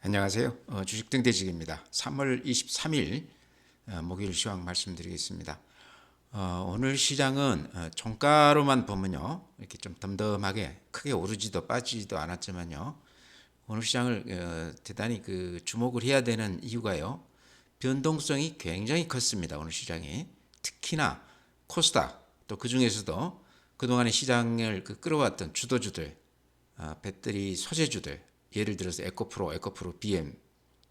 안녕하세요. 주식 등대직입니다. 3월 23일 목요일 시황 말씀드리겠습니다. 오늘 시장은 종가로만 보면요, 이렇게 좀 덤덤하게 크게 오르지도 빠지지도 않았지만요, 오늘 시장을 대단히 주목을 해야 되는 이유가요, 변동성이 굉장히 컸습니다. 오늘 시장이 특히나 코스닥, 또 그 중에서도 그동안의 시장을 끌어왔던 주도주들, 배터리 소재주들, 예를 들어서 에코프로, BM,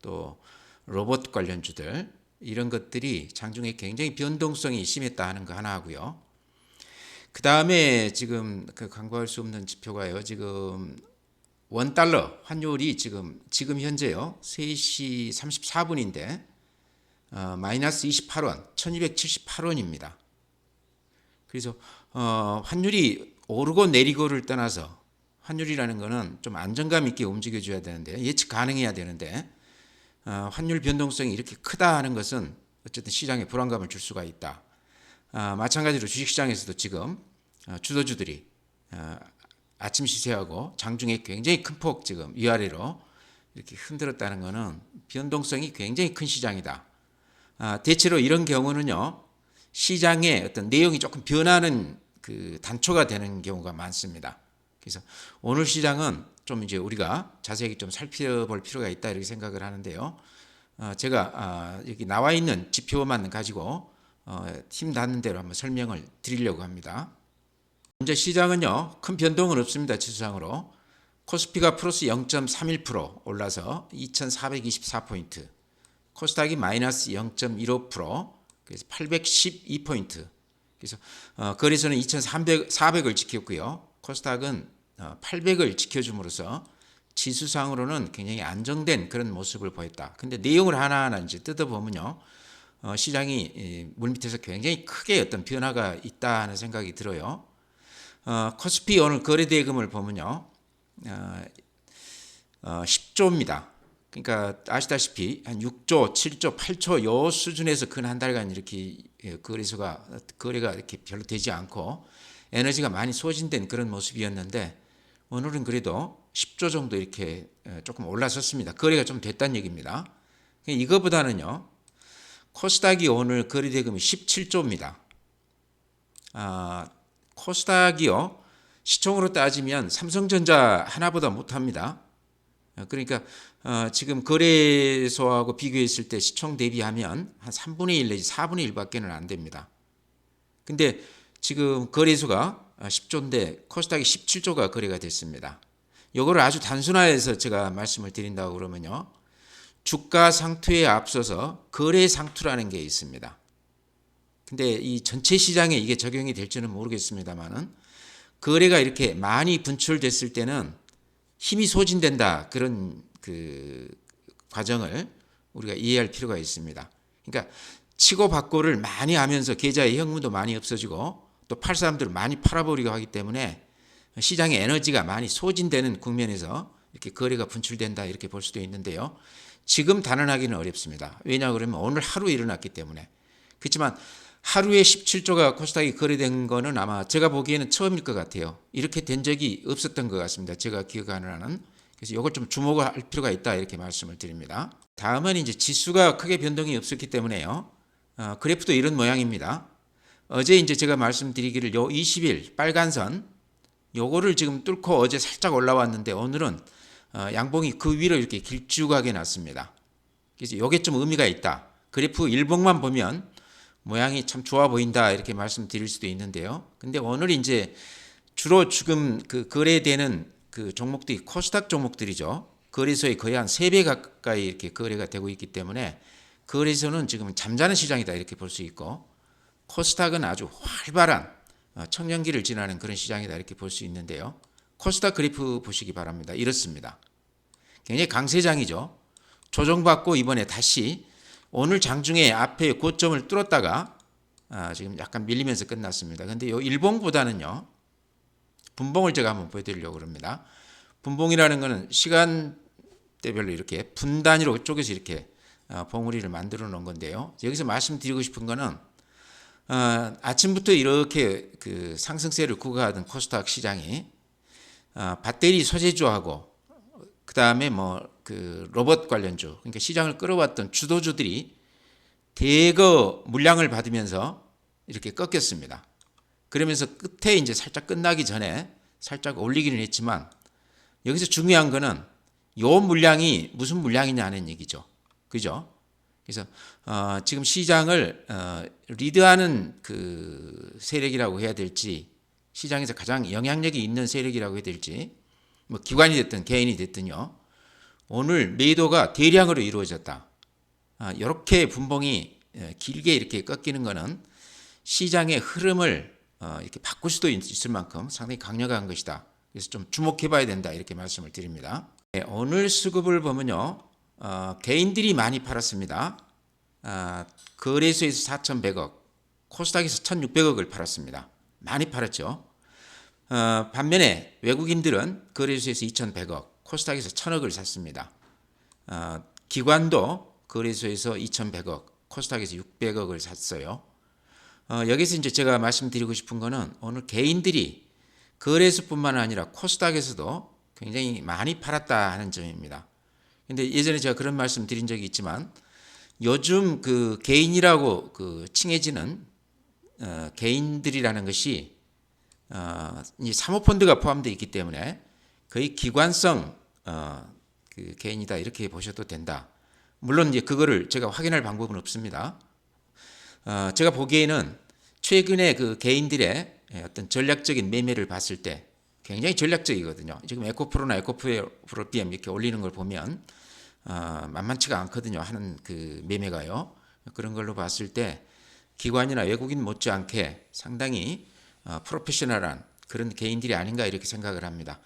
또 로봇 관련주들, 이런 것들이 장중에 굉장히 변동성이 심했다 하는 거 하나 하고요. 그 다음에 지금 간과할 수 없는 지표가요, 지금 원달러 환율이 지금 현재요 3시 34분인데 마이너스 28원, 1278원입니다. 그래서 환율이 오르고 내리고를 떠나서 환율이라는 거는 좀 안정감 있게 움직여줘야 되는데, 예측 가능해야 되는데, 환율 변동성이 이렇게 크다 하는 것은 어쨌든 시장에 불안감을 줄 수가 있다. 마찬가지로 주식시장에서도 지금 주도주들이 아침 시세하고 장중에 굉장히 큰 폭 지금 위아래로 이렇게 흔들었다는 것은 변동성이 굉장히 큰 시장이다. 대체로 이런 경우는요, 시장의 어떤 내용이 조금 변하는 단초가 되는 경우가 많습니다. 그래서 오늘 시장은 좀 이제 우리가 자세히 좀 살펴볼 필요가 있다 이렇게 생각을 하는데요. 제가 여기 나와 있는 지표만 가지고 힘 닿는 대로 한번 설명을 드리려고 합니다. 현재 시장은요, 큰 변동은 없습니다. 지수상으로 코스피가 플러스 0.31% 올라서 2424포인트, 코스닥이 마이너스 0.15%, 그래서 812포인트. 그래서 거래소는 2400을 지켰고요. 코스닥은 800을 지켜줌으로써 지수상으로는 굉장히 안정된 그런 모습을 보였다. 근데 내용을 하나하나 이제 뜯어보면요, 시장이 물밑에서 굉장히 크게 어떤 변화가 있다 하는 생각이 들어요. 코스피 오늘 거래대금을 보면요, 10조입니다. 그러니까 아시다시피 한 6조, 7조, 8조 요 수준에서 근 한 달간 이렇게 거래가 이렇게 별로 되지 않고 에너지가 많이 소진된 그런 모습이었는데, 오늘은 그래도 10조 정도 이렇게 조금 올라섰습니다. 거래가 좀 됐다는 얘기입니다. 이거보다는요, 코스닥이 오늘 거래대금이 17조입니다. 코스닥이요, 시총으로 따지면 삼성전자 하나보다 못합니다. 그러니까 지금 거래소하고 비교했을 때 시총 대비하면 한 3분의 1 내지 4분의 1밖에는 안 됩니다. 근데 지금 거래소가 10조인데 코스닥이 17조가 거래가 됐습니다. 이거를 아주 단순화해서 제가 말씀을 드린다고 그러면요, 주가 상투에 앞서서 거래 상투라는 게 있습니다. 근데 이 전체 시장에 이게 적용이 될지는 모르겠습니다만은, 거래가 이렇게 많이 분출됐을 때는 힘이 소진된다, 그런 과정을 우리가 이해할 필요가 있습니다. 그러니까 치고받고를 많이 하면서 계좌의 현금도 많이 없어지고 또 팔 사람들을 많이 팔아버리고 하기 때문에 시장의 에너지가 많이 소진되는 국면에서 이렇게 거래가 분출된다 이렇게 볼 수도 있는데요. 지금 단언하기는 어렵습니다. 왜냐 그러면 오늘 하루 일어났기 때문에. 그렇지만 하루에 17조가 코스닥이 거래된 거는 아마 제가 보기에는 처음일 것 같아요. 이렇게 된 적이 없었던 것 같습니다. 제가 기억하는 한은. 그래서 이걸 좀 주목을 할 필요가 있다 이렇게 말씀을 드립니다. 다음은 이제 지수가 크게 변동이 없었기 때문에요. 그래프도 이런 모양입니다. 어제 이제 제가 말씀드리기를 요 20일 빨간선 요거를 지금 뚫고 어제 살짝 올라왔는데, 오늘은 양봉이 그 위로 이렇게 길쭉하게 났습니다. 그래서 요게 좀 의미가 있다. 그래프 일봉만 보면 모양이 참 좋아 보인다 이렇게 말씀드릴 수도 있는데요. 근데 오늘 이제 주로 지금 거래되는 종목들이 코스닥 종목들이죠. 거래소에 거의 한 3배 가까이 이렇게 거래가 되고 있기 때문에 거래소는 지금 잠자는 시장이다 이렇게 볼 수 있고, 코스닥은 아주 활발한 청년기를 지나는 그런 시장이다 이렇게 볼 수 있는데요. 코스닥 그래프 보시기 바랍니다. 이렇습니다. 굉장히 강세장이죠. 조정받고 이번에 다시 오늘 장중에 앞에 고점을 뚫었다가 지금 약간 밀리면서 끝났습니다. 근데 이 일봉보다는요, 분봉을 제가 한번 보여드리려고 합니다. 분봉이라는 것은 시간대별로 이렇게 분 단위로 쪼개서 이렇게 봉우리를 만들어 놓은 건데요. 여기서 말씀드리고 싶은 거는 아침부터 이렇게 상승세를 구가하던 코스닥 시장이 배터리 소재주하고 그 다음에 뭐 그 로봇 관련주, 그러니까 시장을 끌어왔던 주도주들이 대거 물량을 받으면서 이렇게 꺾였습니다. 그러면서 끝에 이제 살짝 끝나기 전에 살짝 올리기는 했지만, 여기서 중요한 거는 요 물량이 무슨 물량이냐는 얘기죠. 그죠? 그래서 지금 시장을 리드하는 그 세력이라고 해야 될지, 시장에서 가장 영향력이 있는 세력이라고 해야 될지, 뭐 기관이 됐든 개인이 됐든요, 오늘 매도가 대량으로 이루어졌다. 이렇게 분봉이 길게 이렇게 꺾이는 것은 시장의 흐름을 이렇게 바꿀 수도 있을 만큼 상당히 강력한 것이다. 그래서 좀 주목해봐야 된다, 이렇게 말씀을 드립니다. 오늘 수급을 보면요, 개인들이 많이 팔았습니다. 거래소에서 4,100억, 코스닥에서 1,600억을 팔았습니다. 많이 팔았죠. 반면에 외국인들은 거래소에서 2,100억, 코스닥에서 1,000억을 샀습니다. 기관도 거래소에서 2,100억, 코스닥에서 600억을 샀어요. 여기서 이제 제가 말씀드리고 싶은 거는 오늘 개인들이 거래소뿐만 아니라 코스닥에서도 굉장히 많이 팔았다 하는 점입니다. 근데 예전에 제가 그런 말씀 드린 적이 있지만, 요즘 그 개인이라고 그 칭해지는 개인들이라는 것이 이 사모펀드가 포함되어 있기 때문에 거의 기관성 그 개인이다, 이렇게 보셔도 된다. 물론 이제 그거를 제가 확인할 방법은 없습니다. 제가 보기에는 최근에 그 개인들의 어떤 전략적인 매매를 봤을 때 굉장히 전략적이거든요. 지금 에코프로나 에코프로 BM 이렇게 올리는 걸 보면 만만치가 않거든요, 하는 그 매매가요. 그런 걸로 봤을 때 기관이나 외국인 못지않게 상당히 프로페셔널한 그런 개인들이 아닌가, 이렇게 생각을 합니다.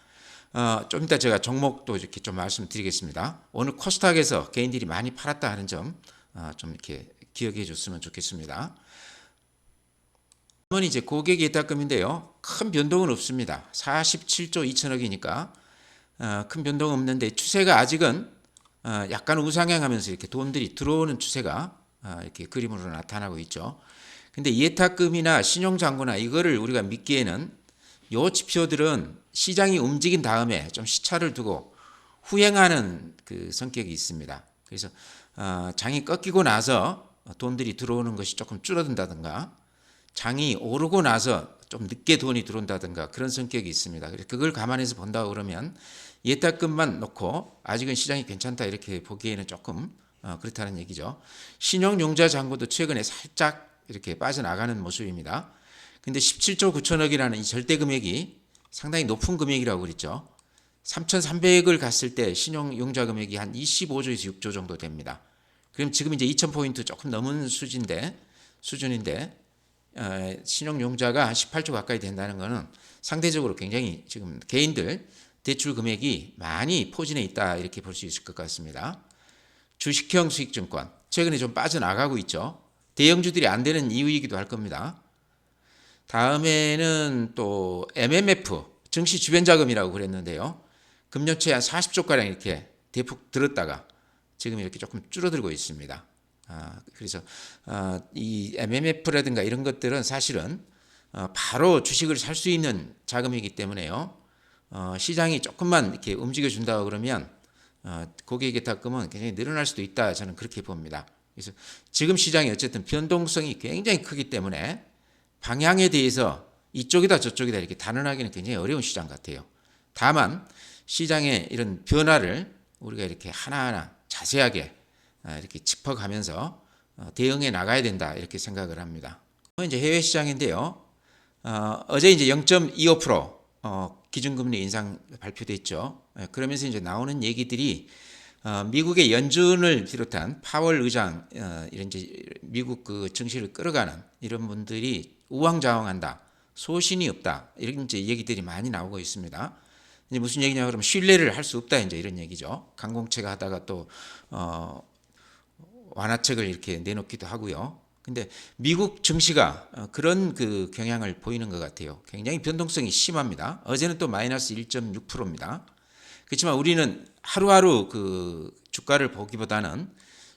좀 이따 제가 종목도 이렇게 좀 말씀드리겠습니다. 오늘 코스닥에서 개인들이 많이 팔았다 하는 점 좀 이렇게 기억해 줬으면 좋겠습니다. 다음은 이제 고객 예탁금인데요. 큰 변동은 없습니다. 47조 2천억이니까 큰 변동 없는데, 추세가 아직은 약간 우상향하면서 이렇게 돈들이 들어오는 추세가 이렇게 그림으로 나타나고 있죠. 근데 예탁금이나 신용잔고나 이거를 우리가 믿기에는 요 지표들은 시장이 움직인 다음에 좀 시차를 두고 후행하는 그 성격이 있습니다. 그래서 장이 꺾이고 나서 돈들이 들어오는 것이 조금 줄어든다든가, 장이 오르고 나서 좀 늦게 돈이 들어온다든가, 그런 성격이 있습니다. 그래서 그걸 감안해서 본다고 그러면 예탁금만 놓고 아직은 시장이 괜찮다, 이렇게 보기에는 조금 그렇다는 얘기죠. 신용융자 잔고도 최근에 살짝 이렇게 빠져나가는 모습입니다. 근데 17조 9천억이라는 이 절대 금액이 상당히 높은 금액이라고 그랬죠. 3,300억을 갔을 때 신용융자 금액이 한 25조에서 6조 정도 됩니다. 그럼 지금 이제 2,000포인트 조금 넘은 수준인데 신용융자가 한 18조 가까이 된다는 것은 상대적으로 굉장히 지금 개인들 대출 금액이 많이 포진해 있다, 이렇게 볼 수 있을 것 같습니다. 주식형 수익증권 최근에 좀 빠져나가고 있죠. 대형주들이 안 되는 이유이기도 할 겁니다. 다음에는 또 MMF 증시 주변 자금이라고 그랬는데요. 금년초에 한 40조가량 이렇게 대폭 들었다가 지금 이렇게 조금 줄어들고 있습니다. 그래서 이 MMF라든가 이런 것들은 사실은 바로 주식을 살 수 있는 자금이기 때문에요. 시장이 조금만 이렇게 움직여 준다고 그러면 고객 예탁금은 굉장히 늘어날 수도 있다, 저는 그렇게 봅니다. 그래서 지금 시장이 어쨌든 변동성이 굉장히 크기 때문에 방향에 대해서 이쪽이다 저쪽이다 이렇게 단언하기는 굉장히 어려운 시장 같아요. 다만 시장의 이런 변화를 우리가 이렇게 하나하나 자세하게 이렇게 짚어가면서 대응해 나가야 된다, 이렇게 생각을 합니다. 이제 해외 시장인데요. 어제 이제 0.25% 기준금리 인상 발표됐죠. 그러면서 이제 나오는 얘기들이 미국의 연준을 비롯한 파월 의장, 이런 이제 미국 그 증시를 끌어가는 이런 분들이 우왕좌왕한다, 소신이 없다, 이런 이제 얘기들이 많이 나오고 있습니다. 이제 무슨 얘기냐 그러면 신뢰를 할 수 없다, 이제 이런 얘기죠. 강공채가 하다가 또 완화책을 이렇게 내놓기도 하고요. 근데 미국 증시가 그런 그 경향을 보이는 것 같아요. 굉장히 변동성이 심합니다. 어제는 또 마이너스 1.6%입니다. 그렇지만 우리는 하루하루 그 주가를 보기보다는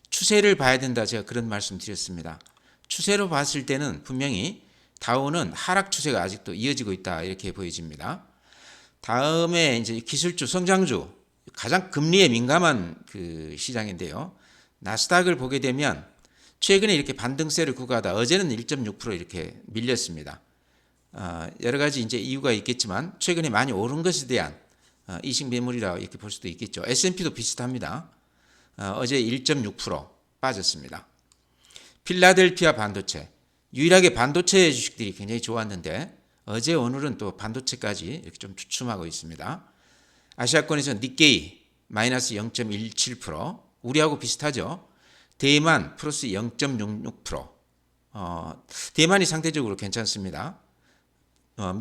추세를 봐야 된다, 제가 그런 말씀 드렸습니다. 추세로 봤을 때는 분명히 다우는 하락 추세가 아직도 이어지고 있다, 이렇게 보여집니다. 다음에 이제 기술주, 성장주 가장 금리에 민감한 그 시장인데요. 나스닥을 보게 되면 최근에 이렇게 반등세를 구가하다 어제는 1.6% 이렇게 밀렸습니다. 여러 가지 이제 이유가 있겠지만 최근에 많이 오른 것에 대한 이식 매물이라 이렇게 볼 수도 있겠죠. S&P도 비슷합니다. 어제 1.6% 빠졌습니다. 필라델피아 반도체, 유일하게 반도체 주식들이 굉장히 좋았는데 어제 오늘은 또 반도체까지 이렇게 좀 주춤하고 있습니다. 아시아권에서 니케이 마이너스 0.17%, 우리하고 비슷하죠. 대만 플러스 0.66%, 대만이 상대적으로 괜찮습니다.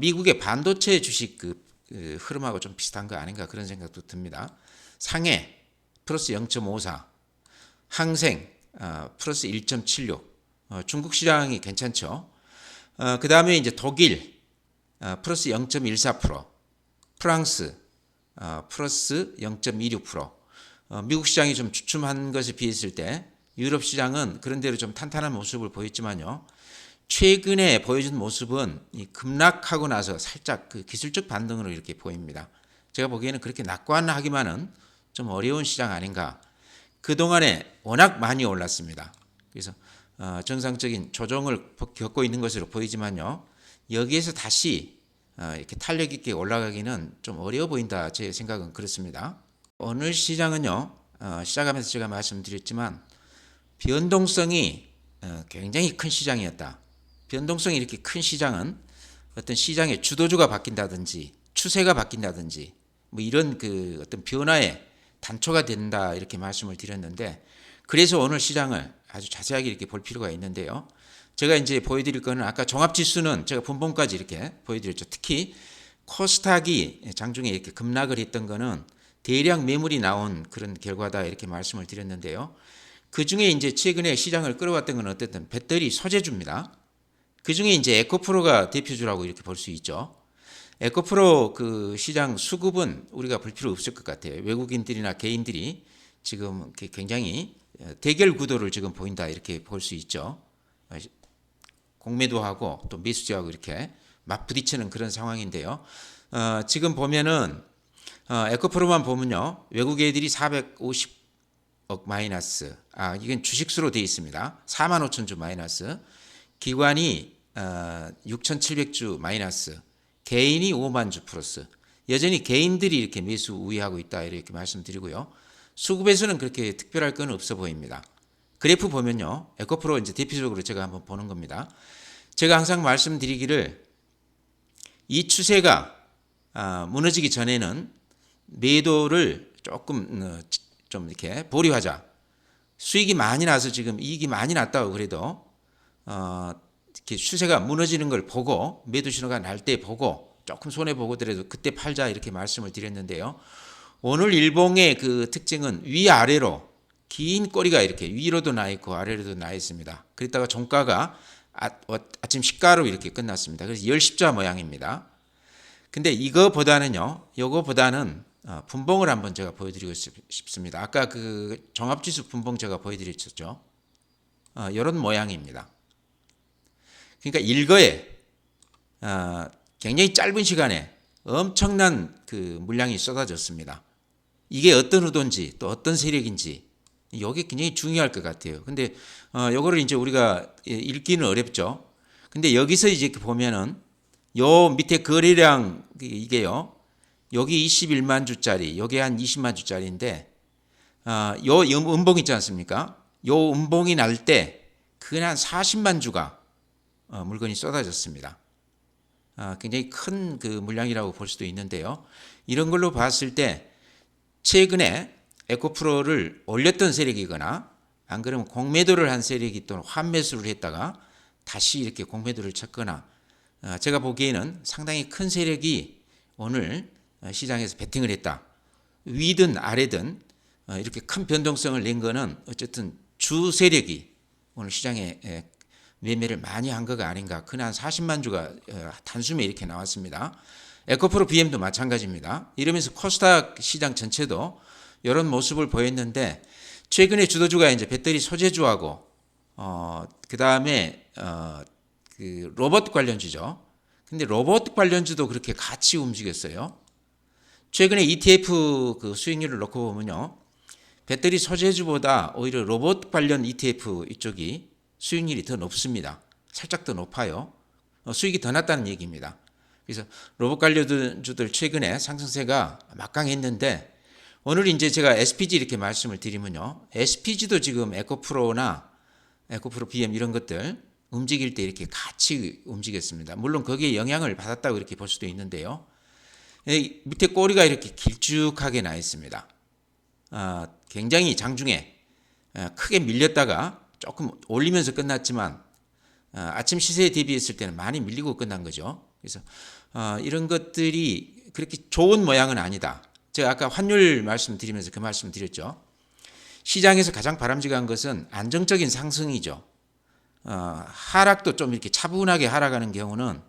미국의 반도체 주식 그 흐름하고 좀 비슷한 거 아닌가 그런 생각도 듭니다. 상해 플러스 0.54, 항생 플러스 1.76, 중국 시장이 괜찮죠. 그 다음에 이제 독일 플러스 0.14%, 프랑스 플러스 0.26%, 미국 시장이 좀 주춤한 것에 비했을 때 유럽 시장은 그런대로 좀 탄탄한 모습을 보였지만요. 최근에 보여준 모습은 이 급락하고 나서 살짝 그 기술적 반등으로 이렇게 보입니다. 제가 보기에는 그렇게 낙관하기만은 좀 어려운 시장 아닌가. 그동안에 워낙 많이 올랐습니다. 그래서 정상적인 조정을 겪고 있는 것으로 보이지만요. 여기에서 다시 이렇게 탄력 있게 올라가기는 좀 어려워 보인다. 제 생각은 그렇습니다. 오늘 시장은요. 시작하면서 제가 말씀드렸지만 변동성이 굉장히 큰 시장이었다. 변동성이 이렇게 큰 시장은 어떤 시장의 주도주가 바뀐다든지 추세가 바뀐다든지 뭐 이런 그 어떤 변화에 단초가 된다 이렇게 말씀을 드렸는데 그래서 오늘 시장을 아주 자세하게 이렇게 볼 필요가 있는데요. 제가 이제 보여드릴 거는 아까 종합지수는 제가 분봉까지 이렇게 보여드렸죠. 특히 코스닥이 장중에 이렇게 급락을 했던 거는 대량 매물이 나온 그런 결과다 이렇게 말씀을 드렸는데요. 그 중에 이제 최근에 시장을 끌어왔던 건 어쨌든 배터리 소재주입니다. 그 중에 이제 에코프로가 대표주라고 이렇게 볼 수 있죠. 에코프로 그 시장 수급은 우리가 볼 필요 없을 것 같아요. 외국인들이나 개인들이 지금 굉장히 대결 구도를 지금 보인다 이렇게 볼 수 있죠. 공매도 하고 또 매수주하고 이렇게 맞부딪히는 그런 상황인데요. 지금 보면은 에코프로만 보면요. 외국 애들이 450억 마이너스. 이건 주식수로 되어 있습니다. 4만 5천 주 마이너스. 기관이 6,700주 마이너스, 개인이 5만 주 플러스. 여전히 개인들이 이렇게 매수 우위하고 있다 이렇게 말씀드리고요. 수급에서는 그렇게 특별할 건 없어 보입니다. 그래프 보면요, 에코프로 이제 대표적으로 제가 한번 보는 겁니다. 제가 항상 말씀드리기를 이 추세가 무너지기 전에는 매도를 조금 좀 이렇게 보류하자. 수익이 많이 나서 지금 이익이 많이 났다고 그래도 이렇게 추세가 무너지는 걸 보고 매도 신호가 날 때 보고 조금 손해 보고더라도 그때 팔자 이렇게 말씀을 드렸는데요. 오늘 일봉의 그 특징은 위아래로 긴 꼬리가 이렇게 위로도 나 있고 아래로도 나 있습니다. 그랬다가 종가가 아침 시가로 이렇게 끝났습니다. 그래서 열십자 모양입니다. 근데 이거보다는 분봉을 한번 제가 보여드리고 싶습니다. 아까 그 종합지수 분봉 제가 보여드렸었죠. 이런 모양입니다. 그러니까 일거에 굉장히 짧은 시간에 엄청난 그 물량이 쏟아졌습니다. 이게 어떤 의도인지 또 어떤 세력인지 이게 굉장히 중요할 것 같아요. 근데 요거를 이제 우리가 읽기는 어렵죠. 근데 여기서 이제 보면은 요 밑에 거래량 이게요. 여기 21만 주짜리, 여기 한 20만 주짜리인데 요 음봉 있지 않습니까? 요 음봉이 날 때 그건 한 40만 주가 물건이 쏟아졌습니다. 굉장히 큰 그 물량이라고 볼 수도 있는데요. 이런 걸로 봤을 때 최근에 에코프로를 올렸던 세력이거나 안 그러면 공매도를 한 세력이 또 환매수를 했다가 다시 이렇게 공매도를 쳤거나 제가 보기에는 상당히 큰 세력이 오늘 시장에서 베팅을 했다. 위든 아래든 이렇게 큰 변동성을 낸 거는 어쨌든 주 세력이 오늘 시장에 매매를 많이 한 거가 아닌가. 그날 40만 주가 단숨에 이렇게 나왔습니다. 에코프로 BM도 마찬가지입니다. 이러면서 코스닥 시장 전체도 이런 모습을 보였는데 최근에 주도주가 이제 배터리 소재주하고 그 다음에 그 로봇 관련주죠. 근데 로봇 관련주도 그렇게 같이 움직였어요. 최근에 ETF 그 수익률을 놓고 보면요. 배터리 소재주보다 오히려 로봇 관련 ETF 이쪽이 수익률이 더 높습니다. 살짝 더 높아요. 수익이 더 낮다는 얘기입니다. 그래서 로봇 관련주들 최근에 상승세가 막강했는데 오늘 이제 제가 SPG 이렇게 말씀을 드리면요. SPG도 지금 에코프로나 에코프로 BM 이런 것들 움직일 때 이렇게 같이 움직였습니다. 물론 거기에 영향을 받았다고 이렇게 볼 수도 있는데요. 밑에 꼬리가 이렇게 길쭉하게 나 있습니다. 굉장히 장중에 크게 밀렸다가 조금 올리면서 끝났지만 아침 시세에 대비했을 때는 많이 밀리고 끝난 거죠. 그래서 이런 것들이 그렇게 좋은 모양은 아니다. 제가 아까 환율 말씀드리면서 그 말씀 드렸죠. 시장에서 가장 바람직한 것은 안정적인 상승이죠. 하락도 좀 이렇게 차분하게 하락하는 경우는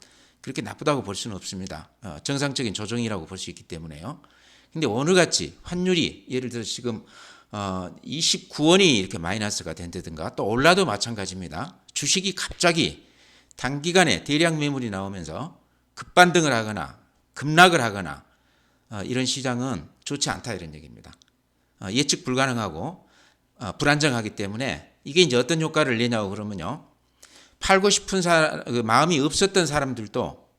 그렇게 나쁘다고 볼 수는 없습니다. 정상적인 조정이라고 볼 수 있기 때문에요. 근데 오늘같이 환율이 예를 들어 지금 29원이 이렇게 마이너스가 된다든가 또 올라도 마찬가지입니다. 주식이 갑자기 단기간에 대량 매물이 나오면서 급반등을 하거나 급락을 하거나 이런 시장은 좋지 않다 이런 얘기입니다. 예측 불가능하고 불안정하기 때문에 이게 이제 어떤 효과를 내냐고 그러면요. 팔고 싶은 마음이 없었던 사람들도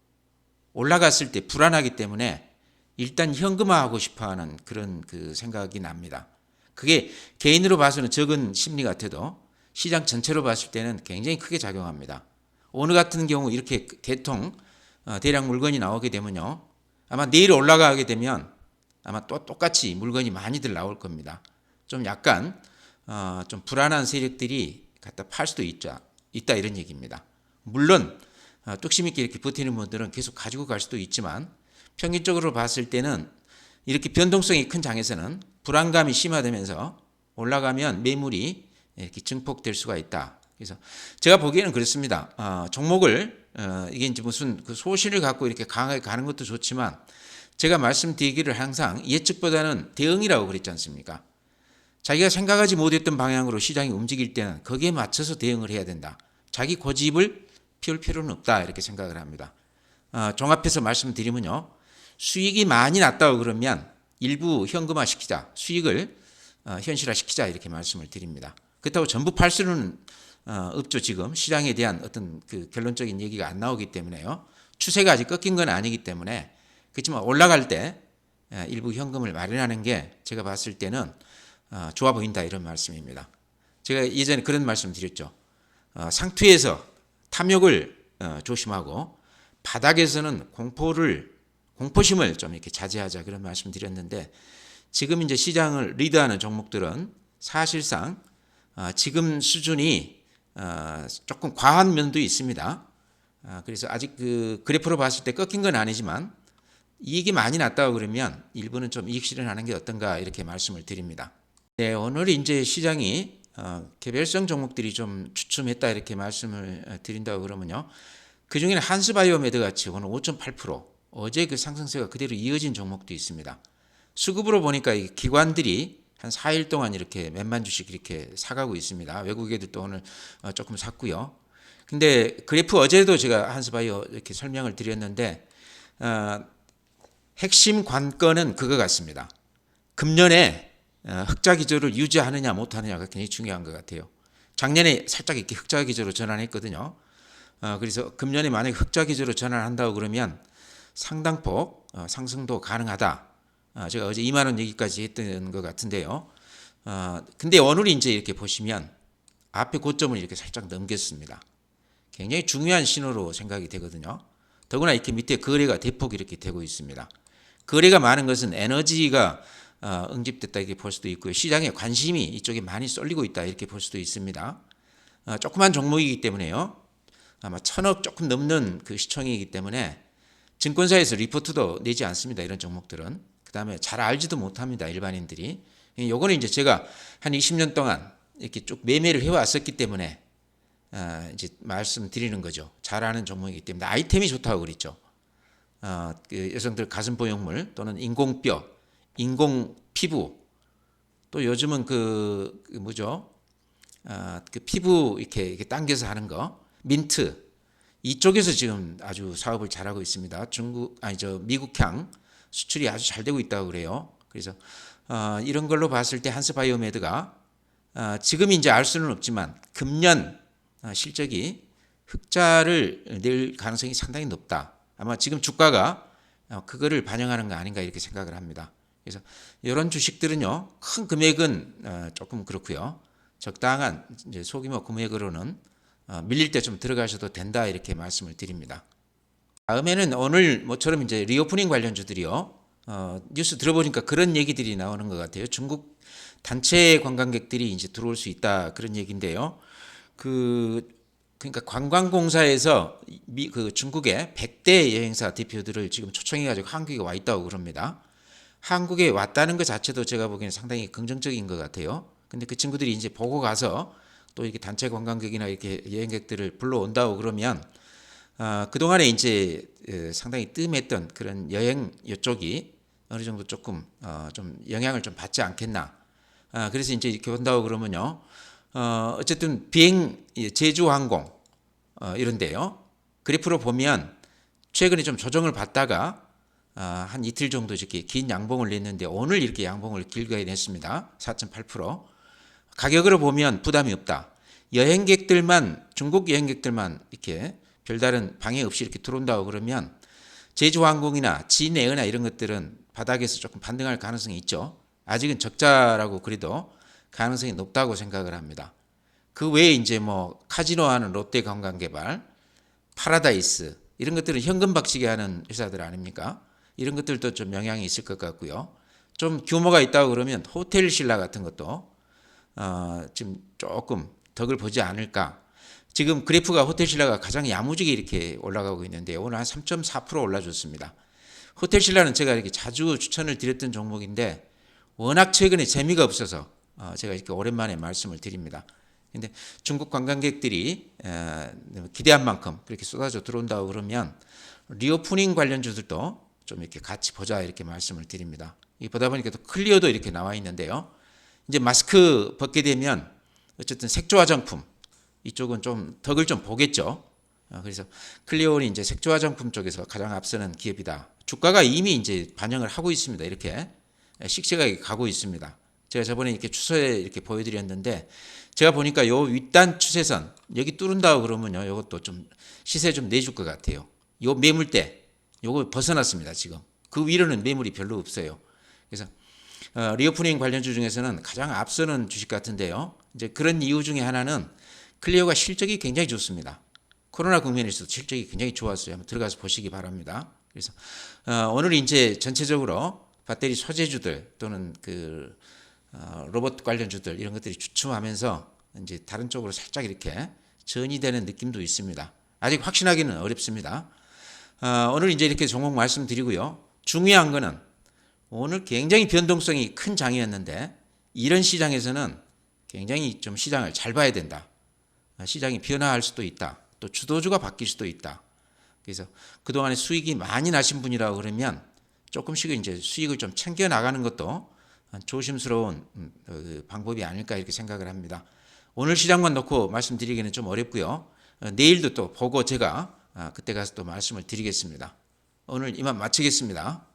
올라갔을 때 불안하기 때문에 일단 현금화하고 싶어하는 그런 그 생각이 납니다. 그게 개인으로 봐서는 적은 심리 같아도 시장 전체로 봤을 때는 굉장히 크게 작용합니다. 오늘 같은 경우 이렇게 대량 물건이 나오게 되면요. 아마 내일 올라가게 되면 아마 또 똑같이 물건이 많이들 나올 겁니다. 좀 약간 좀 불안한 세력들이 갖다 팔 수도 있다 이런 얘기입니다. 물론 뚝심 있게 이렇게 버티는 분들은 계속 가지고 갈 수도 있지만 평균적으로 봤을 때는 이렇게 변동성이 큰 장에서는 불안감이 심화되면서 올라가면 매물이 이렇게 증폭될 수가 있다. 그래서 제가 보기에는 그렇습니다. 종목을 이게 이제 무슨 그 소실을 갖고 이렇게 강하게 가는 것도 좋지만 제가 말씀드리기를 항상 예측보다는 대응이라고 그랬지 않습니까? 자기가 생각하지 못했던 방향으로 시장이 움직일 때는 거기에 맞춰서 대응을 해야 된다. 자기 고집을 피울 필요는 없다 이렇게 생각을 합니다. 종합해서 말씀드리면요. 수익이 많이 났다고 그러면 일부 현금화 시키자. 수익을 현실화 시키자 이렇게 말씀을 드립니다. 그렇다고 전부 팔 수는 없죠. 지금 시장에 대한 어떤 그 결론적인 얘기가 안 나오기 때문에요. 추세가 아직 꺾인 건 아니기 때문에 그렇지만 올라갈 때 일부 현금을 마련하는 게 제가 봤을 때는 좋아 보인다 이런 말씀입니다. 제가 예전에 그런 말씀 드렸죠. 상투에서 탐욕을 조심하고 바닥에서는 공포심을 좀 이렇게 자제하자 그런 말씀 드렸는데 지금 이제 시장을 리드하는 종목들은 사실상 지금 수준이 조금 과한 면도 있습니다. 그래서 아직 그 그래프로 봤을 때 꺾인 건 아니지만 이익이 많이 났다고 그러면 일부는 좀 이익 실현하는 게 어떤가 이렇게 말씀을 드립니다. 네, 오늘 이제 시장이 개별성 종목들이 좀 주춤했다 이렇게 말씀을 드린다고 그러면요. 그중에는 한스바이오메드 같이 오늘 5.8% 어제 그 상승세가 그대로 이어진 종목도 있습니다. 수급으로 보니까 이 기관들이 한 4일 동안 이렇게 몇만 주씩 이렇게 사가고 있습니다. 외국 애들도 오늘 조금 샀고요. 근데 그래프 어제도 제가 한스바이오 이렇게 설명을 드렸는데 핵심 관건은 그거 같습니다. 금년에 흑자 기조를 유지하느냐 못하느냐가 굉장히 중요한 것 같아요. 작년에 살짝 이렇게 흑자 기조로 전환했거든요. 그래서 금년에 만약에 흑자 기조로 전환한다고 그러면 상당폭 상승도 가능하다. 제가 어제 2만 원 얘기까지 했던 것 같은데요. 근데 오늘 이제 이렇게 보시면 앞에 고점을 이렇게 살짝 넘겼습니다. 굉장히 중요한 신호로 생각이 되거든요. 더구나 이렇게 밑에 거래가 대폭 이렇게 되고 있습니다. 거래가 많은 것은 에너지가 응집됐다 이렇게 볼 수도 있고요. 시장에 관심이 이쪽에 많이 쏠리고 있다 이렇게 볼 수도 있습니다. 조그만 종목이기 때문에요. 아마 1,000억 조금 넘는 그 시총이기 때문에 증권사에서 리포트도 내지 않습니다. 이런 종목들은. 그 다음에 잘 알지도 못합니다. 일반인들이. 요거는 이제 제가 한 20년 동안 이렇게 쭉 매매를 해왔었기 때문에 이제 말씀드리는 거죠. 잘 아는 종목이기 때문에 아이템이 좋다고 그랬죠. 그 여성들 가슴 보형물 또는 인공뼈, 인공 피부 또 요즘은 그 뭐죠? 그 피부 이렇게 당겨서 하는 거 민트 이쪽에서 지금 아주 사업을 잘하고 있습니다. 미국향 수출이 아주 잘 되고 있다고 그래요. 그래서 이런 걸로 봤을 때 한스바이오메드가 지금 이제 알 수는 없지만 금년 실적이 흑자를 낼 가능성이 상당히 높다. 아마 지금 주가가 그거를 반영하는 거 아닌가 이렇게 생각을 합니다. 그래서 이런 주식들은요, 큰 금액은 조금 그렇고요. 적당한 이제 소규모 금액으로는 밀릴 때 좀 들어가셔도 된다 이렇게 말씀을 드립니다. 다음에는 오늘 모처럼 이제 리오프닝 관련주들이요. 뉴스 들어보니까 그런 얘기들이 나오는 것 같아요. 중국 단체 관광객들이 이제 들어올 수 있다 그런 얘기인데요. 그러니까 관광공사에서 그 중국의 100대 여행사 대표들을 지금 초청해가지고 한국에 와 있다고 그럽니다. 한국에 왔다는 것 자체도 제가 보기에는 상당히 긍정적인 것 같아요. 근데 그 친구들이 이제 보고 가서 또 이렇게 단체 관광객이나 이렇게 여행객들을 불러온다고 그러면 그동안에 이제 상당히 뜸했던 그런 여행 이쪽이 어느 정도 조금 좀 영향을 좀 받지 않겠나. 그래서 이제 이렇게 온다고 그러면요. 어쨌든 비행 제주항공 이런데요. 그래프로 보면 최근에 좀 조정을 받다가 한 이틀 정도 이렇게 긴 양봉을 냈는데 오늘 이렇게 양봉을 길게 냈습니다. 4.8%. 가격으로 보면 부담이 없다. 여행객들만 중국 여행객들만 이렇게 별다른 방해 없이 이렇게 들어온다고 그러면 제주항공이나 진에어나 이런 것들은 바닥에서 조금 반등할 가능성이 있죠. 아직은 적자라고 그래도 가능성이 높다고 생각을 합니다. 그 외에 이제 뭐 카지노하는 롯데관광개발, 파라다이스 이런 것들은 현금 박치기 하는 회사들 아닙니까? 이런 것들도 좀 영향이 있을 것 같고요. 좀 규모가 있다고 그러면 호텔 신라 같은 것도 지금 조금 덕을 보지 않을까. 지금 그래프가 호텔 신라가 가장 야무지게 이렇게 올라가고 있는데 오늘 한 3.4% 올라줬습니다. 호텔 신라는 제가 이렇게 자주 추천을 드렸던 종목인데 워낙 최근에 재미가 없어서 제가 이렇게 오랜만에 말씀을 드립니다. 근데 중국 관광객들이 기대한 만큼 그렇게 쏟아져 들어온다고 그러면 리오프닝 관련주들도 좀 이렇게 같이 보자 이렇게 말씀을 드립니다. 보다 보니까 또 클리어도 이렇게 나와 있는데요. 이제 마스크 벗게 되면 어쨌든 색조 화장품 이쪽은 좀 덕을 좀 보겠죠. 그래서 클리오는 이제 색조 화장품 쪽에서 가장 앞서는 기업이다. 주가가 이미 이제 반영을 하고 있습니다. 이렇게 씩씩하게 가고 있습니다. 제가 저번에 이렇게 추세에 이렇게 보여드렸는데 제가 보니까 요 윗단 추세선 여기 뚫은다고 그러면요, 요것도 좀 시세 좀 내줄 것 같아요. 요 매물대 요거 벗어났습니다. 지금 그 위로는 매물이 별로 없어요. 그래서 리오프닝 관련주 중에서는 가장 앞서는 주식 같은데요. 이제 그런 이유 중에 하나는 클리오가 실적이 굉장히 좋습니다. 코로나 국면에서도 실적이 굉장히 좋았어요. 한번 들어가서 보시기 바랍니다. 그래서 오늘 이제 전체적으로 배터리 소재주들 또는 그 로봇 관련주들 이런 것들이 주춤하면서 이제 다른 쪽으로 살짝 이렇게 전이되는 느낌도 있습니다. 아직 확신하기는 어렵습니다. 오늘 이제 이렇게 종목 말씀드리고요. 중요한 거는 오늘 굉장히 변동성이 큰 장이었는데 이런 시장에서는 굉장히 좀 시장을 잘 봐야 된다. 시장이 변화할 수도 있다. 또 주도주가 바뀔 수도 있다. 그래서 그동안에 수익이 많이 나신 분이라고 그러면 조금씩 이제 수익을 좀 챙겨 나가는 것도 조심스러운 방법이 아닐까 이렇게 생각을 합니다. 오늘 시장만 놓고 말씀드리기는 좀 어렵고요. 내일도 또 보고 제가 그때 가서 또 말씀을 드리겠습니다. 오늘 이만 마치겠습니다.